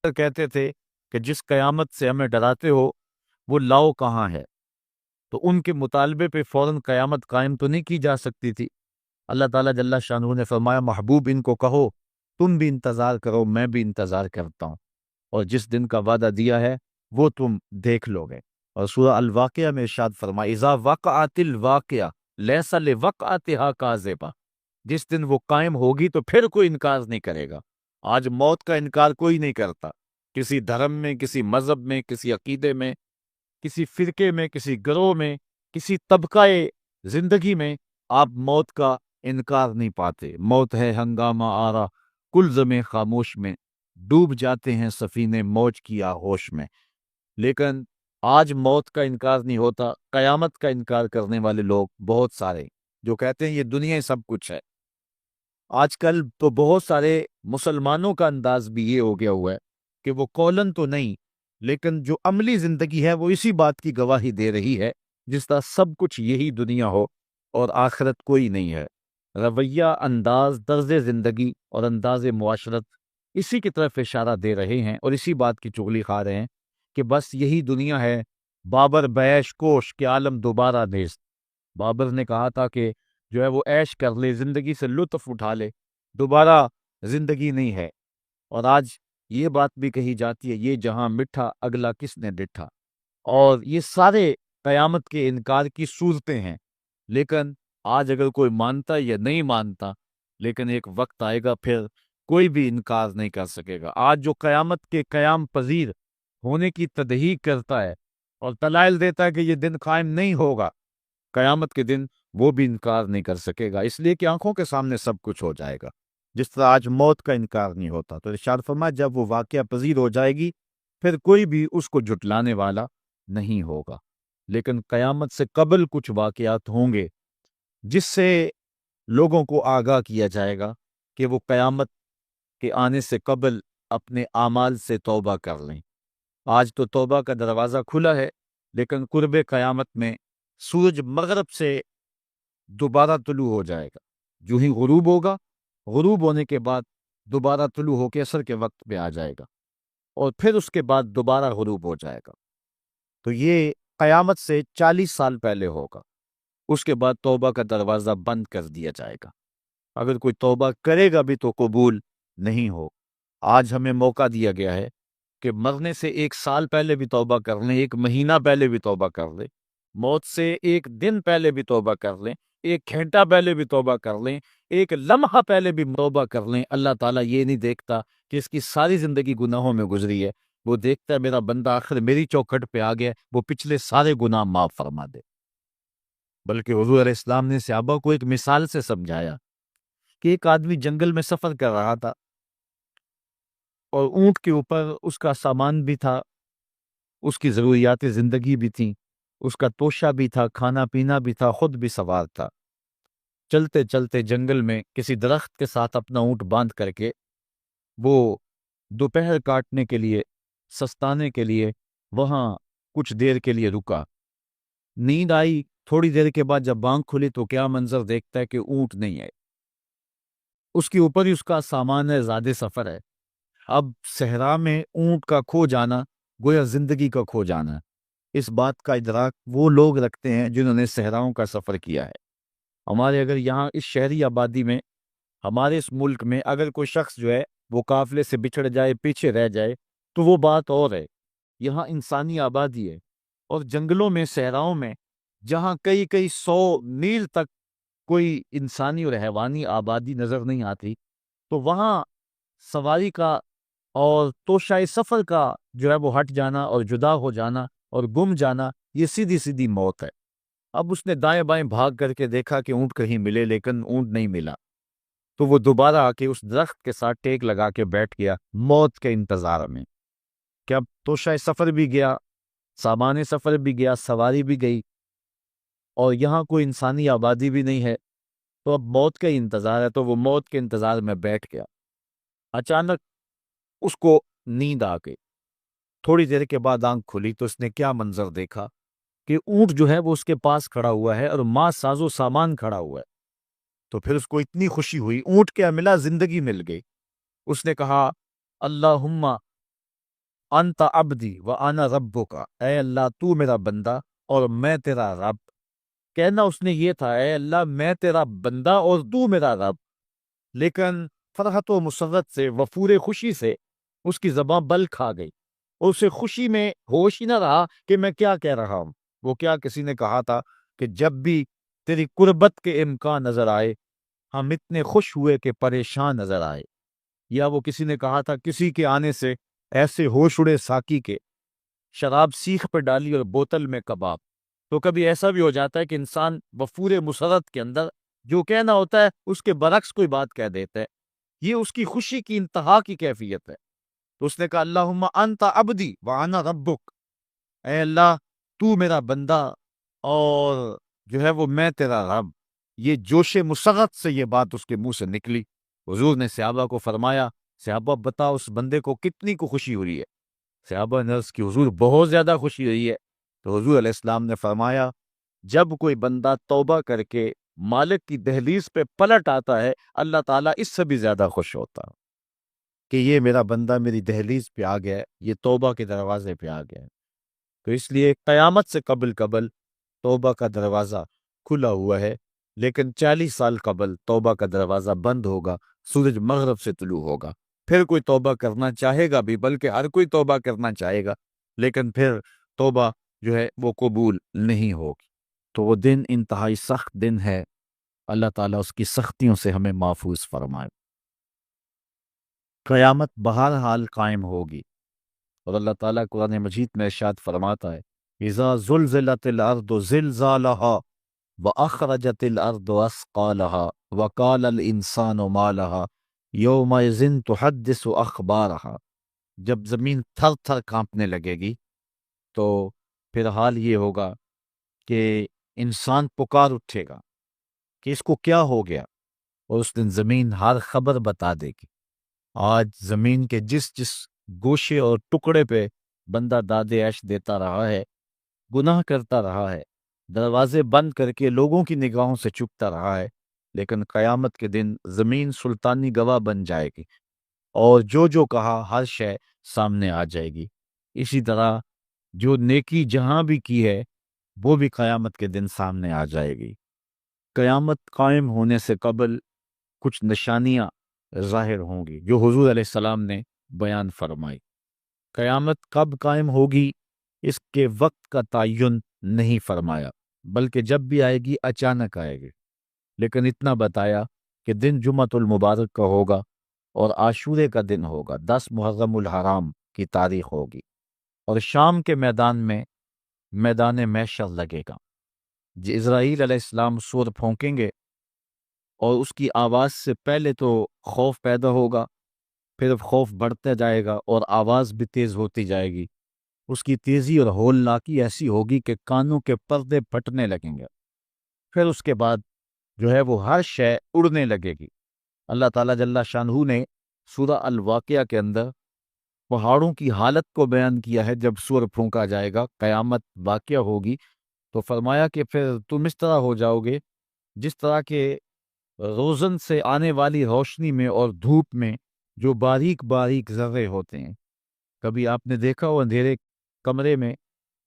کہتے تھے کہ جس قیامت سے ہمیں ڈراتے ہو وہ لاؤ کہاں ہے، تو ان کے مطالبے پہ فوراً قیامت قائم تو نہیں کی جا سکتی تھی۔ اللہ تعالیٰ جل شانہ نے فرمایا محبوب ان کو کہو تم بھی انتظار کرو، میں بھی انتظار کرتا ہوں، اور جس دن کا وعدہ دیا ہے وہ تم دیکھ لو گے۔ اور سورہ الواقعہ میں ارشاد فرمایا اذا وقعت الواقعہ لیس لوقعتھا کاذبہ، جس دن وہ قائم ہوگی تو پھر کوئی انکار نہیں کرے گا۔ آج موت کا انکار کوئی نہیں کرتا، کسی دھرم میں، کسی مذہب میں، کسی عقیدے میں، کسی فرقے میں، کسی گروہ میں، کسی طبقہ زندگی میں آپ موت کا انکار نہیں پاتے۔ موت ہے ہنگامہ آرا کلزم خاموش میں، ڈوب جاتے ہیں سفینے موج کی آغوش میں۔ لیکن آج موت کا انکار نہیں ہوتا، قیامت کا انکار کرنے والے لوگ بہت سارے جو کہتے ہیں یہ دنیا ہی سب کچھ ہے۔ آج کل تو بہت سارے مسلمانوں کا انداز بھی یہ ہو گیا ہوا ہے کہ وہ قولاً تو نہیں لیکن جو عملی زندگی ہے وہ اسی بات کی گواہی دے رہی ہے جس طرح سب کچھ یہی دنیا ہو اور آخرت کوئی نہیں ہے۔ رویہ، انداز، طرز زندگی اور انداز معاشرت اسی کی طرف اشارہ دے رہے ہیں اور اسی بات کی چغلی کھا رہے ہیں کہ بس یہی دنیا ہے، بابر بیش کوش کے عالم دوبارہ نیست۔ بابر نے کہا تھا کہ جو ہے وہ عیش کر لے، زندگی سے لطف اٹھا لے، دوبارہ زندگی نہیں ہے۔ اور آج یہ بات بھی کہی جاتی ہے یہ جہاں مٹھا اگلا کس نے ڈٹھا، اور یہ سارے قیامت کے انکار کی صورتیں ہیں۔ لیکن آج اگر کوئی مانتا یا نہیں مانتا، لیکن ایک وقت آئے گا پھر کوئی بھی انکار نہیں کر سکے گا۔ آج جو قیامت کے قیام پذیر ہونے کی تدہیق کرتا ہے اور دلائل دیتا ہے کہ یہ دن قائم نہیں ہوگا، قیامت کے دن وہ بھی انکار نہیں کر سکے گا، اس لیے کہ آنکھوں کے سامنے سب کچھ ہو جائے گا۔ جس طرح آج موت کا انکار نہیں ہوتا، تو ارشاد فرمایا جب وہ واقعہ پذیر ہو جائے گی پھر کوئی بھی اس کو جھٹلانے والا نہیں ہوگا۔ لیکن قیامت سے قبل کچھ واقعات ہوں گے جس سے لوگوں کو آگاہ کیا جائے گا کہ وہ قیامت کے آنے سے قبل اپنے اعمال سے توبہ کر لیں۔ آج تو توبہ کا دروازہ کھلا ہے، لیکن قرب قیامت میں سورج مغرب سے دوبارہ طلوع ہو جائے گا، جو ہی غروب ہوگا، غروب ہونے کے بعد دوبارہ طلوع ہو کے عصر کے وقت پہ آ جائے گا، اور پھر اس کے بعد دوبارہ غروب ہو جائے گا۔ تو یہ قیامت سے 40 سال پہلے ہوگا، اس کے بعد توبہ کا دروازہ بند کر دیا جائے گا۔ اگر کوئی توبہ کرے گا بھی تو قبول نہیں ہو۔ آج ہمیں موقع دیا گیا ہے کہ مرنے سے 1 سال پہلے بھی توبہ کر لیں، 1 مہینہ پہلے بھی توبہ کر لیں، موت سے 1 دن پہلے بھی توبہ کر لیں، 1 گھنٹہ پہلے بھی توبہ کر لیں، 1 لمحہ پہلے بھی توبہ کر لیں۔ اللہ تعالیٰ یہ نہیں دیکھتا کہ اس کی ساری زندگی گناہوں میں گزری ہے، وہ دیکھتا ہے میرا بندہ آخر میری چوکھٹ پہ آ گیا، وہ پچھلے سارے گناہ معاف فرما دے۔ بلکہ حضور علیہ السلام نے صحابہ کو ایک مثال سے سمجھایا کہ ایک آدمی جنگل میں سفر کر رہا تھا اور اونٹ کے اوپر اس کا سامان بھی تھا، اس کی ضروریات زندگی بھی تھیں، اس کا توشہ بھی تھا، کھانا پینا بھی تھا، خود بھی سوار تھا۔ چلتے چلتے جنگل میں کسی درخت کے ساتھ اپنا اونٹ باندھ کر کے وہ دوپہر کاٹنے کے لیے، سستانے کے لیے وہاں کچھ دیر کے لیے رکا۔ نیند آئی، تھوڑی دیر کے بعد جب آنکھ کھلی تو کیا منظر دیکھتا ہے کہ اونٹ نہیں ہے، اس کے اوپر ہی اس کا سامان ہے، زیادہ سفر ہے۔ اب صحرا میں اونٹ کا کھو جانا گویا زندگی کا کھو جانا ہے۔ اس بات کا ادراک وہ لوگ رکھتے ہیں جنہوں نے صحراؤں کا سفر کیا ہے۔ ہمارے اگر یہاں اس شہری آبادی میں، ہمارے اس ملک میں اگر کوئی شخص جو ہے وہ قافلے سے بچھڑ جائے، پیچھے رہ جائے تو وہ بات اور ہے۔ یہاں انسانی آبادی ہے، اور جنگلوں میں، صحراؤں میں جہاں کئی کئی 100 میل تک کوئی انسانی اور حیوانی آبادی نظر نہیں آتی، تو وہاں سواری کا اور توشہ سفر کا جو ہے وہ ہٹ جانا اور جدا ہو جانا اور گم جانا، یہ سیدھی سیدھی موت ہے۔ اب اس نے دائیں بائیں بھاگ کر کے دیکھا کہ اونٹ کہیں ملے، لیکن اونٹ نہیں ملا، تو وہ دوبارہ آ کے اس درخت کے ساتھ ٹیک لگا کے بیٹھ گیا موت کے انتظار میں کہ اب توشہ سفر بھی گیا، سامان سفر بھی گیا، سواری بھی گئی، اور یہاں کوئی انسانی آبادی بھی نہیں ہے، تو اب موت کا ہی انتظار ہے۔ تو وہ موت کے انتظار میں بیٹھ گیا۔ اچانک اس کو نیند آ گئی، تھوڑی دیر کے بعد آنکھ کھلی تو اس نے کیا منظر دیکھا کہ اونٹ جو ہے وہ اس کے پاس کھڑا ہوا ہے اور ماں ساز و سامان کھڑا ہوا ہے۔ تو پھر اس کو اتنی خوشی ہوئی، اونٹ کیا ملا، زندگی مل گئی۔ اس نے کہا اللہم انت عبدی و انا ربک، اے اللہ تو میرا بندہ اور میں تیرا رب۔ کہنا اس نے یہ تھا اے اللہ میں تیرا بندہ اور تو میرا رب، لیکن فرحت و مسرت سے وفور خوشی سے اس کی زبان بل کھا گئی اور اسے خوشی میں ہوش ہی نہ رہا کہ میں کیا کہہ رہا ہوں۔ وہ کیا کسی نے کہا تھا کہ جب بھی تیری قربت کے امکان نظر آئے ہم اتنے خوش ہوئے کہ پریشان نظر آئے، یا وہ کسی نے کہا تھا کسی کے آنے سے ایسے ہوش اڑے ساکی کے، شراب سیخ پہ ڈالی اور بوتل میں کباب۔ تو کبھی ایسا بھی ہو جاتا ہے کہ انسان وفور مسرت کے اندر جو کہنا ہوتا ہے اس کے برعکس کوئی بات کہہ دیتا ہے، یہ اس کی خوشی کی انتہا کی کیفیت ہے۔ تو اس نے کہا اللہم انت عبدی وانا ربک، اے اللہ تو میرا بندہ اور جو ہے وہ میں تیرا رب۔ یہ جوش مسرت سے یہ بات اس کے منہ سے نکلی۔ حضور نے صحابہ کو فرمایا صحابہ بتاؤ اس بندے کو کتنی کو خوشی ہو رہی ہے؟ صحابہ نے عرض کی حضور بہت زیادہ خوشی ہوئی ہے۔ تو حضور علیہ السلام نے فرمایا جب کوئی بندہ توبہ کر کے مالک کی دہلیز پہ پلٹ آتا ہے اللہ تعالیٰ اس سے بھی زیادہ خوش ہوتا ہے کہ یہ میرا بندہ میری دہلیز پہ آ گیا ہے، یہ توبہ کے دروازے پہ آ گیا ہے۔ تو اس لیے قیامت سے قبل توبہ کا دروازہ کھلا ہوا ہے، لیکن 40 سال قبل توبہ کا دروازہ بند ہوگا، سورج مغرب سے طلوع ہوگا۔ پھر کوئی توبہ کرنا چاہے گا بھی، بلکہ ہر کوئی توبہ کرنا چاہے گا، لیکن پھر توبہ جو ہے وہ قبول نہیں ہوگی۔ تو وہ دن انتہائی سخت دن ہے، اللہ تعالیٰ اس کی سختیوں سے ہمیں محفوظ فرمائے۔ قیامت بہرحال قائم ہوگی، اور اللہ تعالیٰ قرآن مجید میں ارشاد فرماتا ہے اذا زلزلت الارض زلزالها واخرجت الارض اثقالها وقال الانسان ما لها يومئذ تحدث اخبارها، جب زمین تھر تھر کانپنے لگے گی تو پھر حال یہ ہوگا کہ انسان پکار اٹھے گا کہ اس کو کیا ہو گیا، اور اس دن زمین ہر خبر بتا دے گی۔ آج زمین کے جس گوشے اور ٹکڑے پہ بندہ داد عیش دیتا رہا ہے، گناہ کرتا رہا ہے، دروازے بند کر کے لوگوں کی نگاہوں سے چھپتا رہا ہے، لیکن قیامت کے دن زمین سلطانی گواہ بن جائے گی اور جو کہا ہر شے سامنے آ جائے گی۔ اسی طرح جو نیکی جہاں بھی کی ہے وہ بھی قیامت کے دن سامنے آ جائے گی۔ قیامت قائم ہونے سے قبل کچھ نشانیاں ظاہر ہوں گی جو حضور علیہ السلام نے بیان فرمائی۔ قیامت کب قائم ہوگی اس کے وقت کا تعین نہیں فرمایا، بلکہ جب بھی آئے گی اچانک آئے گی، لیکن اتنا بتایا کہ دن جمعۃ المبارک کا ہوگا اور عاشورے کا دن ہوگا، 10 محرم الحرام کی تاریخ ہوگی، اور شام کے میدان میں میدان محشر لگے گا۔ اسرائیل علیہ السلام سور پھونکیں گے اور اس کی آواز سے پہلے تو خوف پیدا ہوگا، پھر خوف بڑھتا جائے گا اور آواز بھی تیز ہوتی جائے گی۔ اس کی تیزی اور ہولناکی ایسی ہوگی کہ کانوں کے پردے پھٹنے لگیں گے۔ پھر اس کے بعد جو ہے وہ ہر شے اڑنے لگے گی۔ اللہ تعالیٰ جل شانہ نے سورہ الواقعہ کے اندر پہاڑوں کی حالت کو بیان کیا ہے۔ جب سور پھونکا جائے گا، قیامت واقعہ ہوگی، تو فرمایا کہ پھر تم اس طرح ہو جاؤ گے جس طرح کے روزن سے آنے والی روشنی میں اور دھوپ میں جو باریک باریک ذرے ہوتے ہیں۔ کبھی آپ نے دیکھا ہو اندھیرے کمرے میں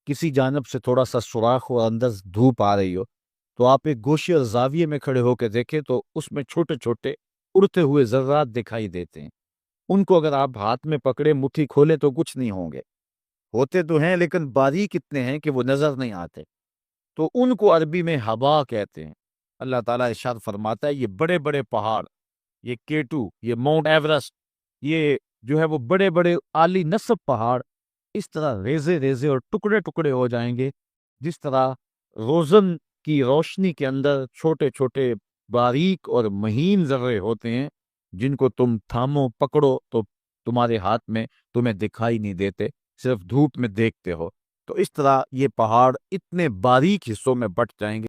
کسی جانب سے تھوڑا سا سوراخ ہو، اندر دھوپ آ رہی ہو، تو آپ ایک گوشے اور زاویے میں کھڑے ہو کے دیکھیں تو اس میں چھوٹے چھوٹے اڑتے ہوئے ذرات دکھائی دیتے ہیں۔ ان کو اگر آپ ہاتھ میں پکڑے مٹھی کھولے تو کچھ نہیں ہوں گے، ہوتے تو ہیں لیکن باریک اتنے ہیں کہ وہ نظر نہیں آتے، تو ان کو عربی میں ہبا کہتے ہیں۔ اللہ تعالیٰ ارشاد فرماتا ہے یہ بڑے بڑے پہاڑ، یہ کیٹو، یہ ماؤنٹ ایورسٹ، یہ جو ہے وہ بڑے بڑے عالی نصب پہاڑ اس طرح ریزے ریزے اور ٹکڑے ٹکڑے ہو جائیں گے جس طرح روزن کی روشنی کے اندر چھوٹے چھوٹے باریک اور مہین ذرے ہوتے ہیں جن کو تم تھامو پکڑو تو تمہارے ہاتھ میں تمہیں دکھائی نہیں دیتے، صرف دھوپ میں دیکھتے ہو۔ تو اس طرح یہ پہاڑ اتنے باریک حصوں میں بٹ جائیں گے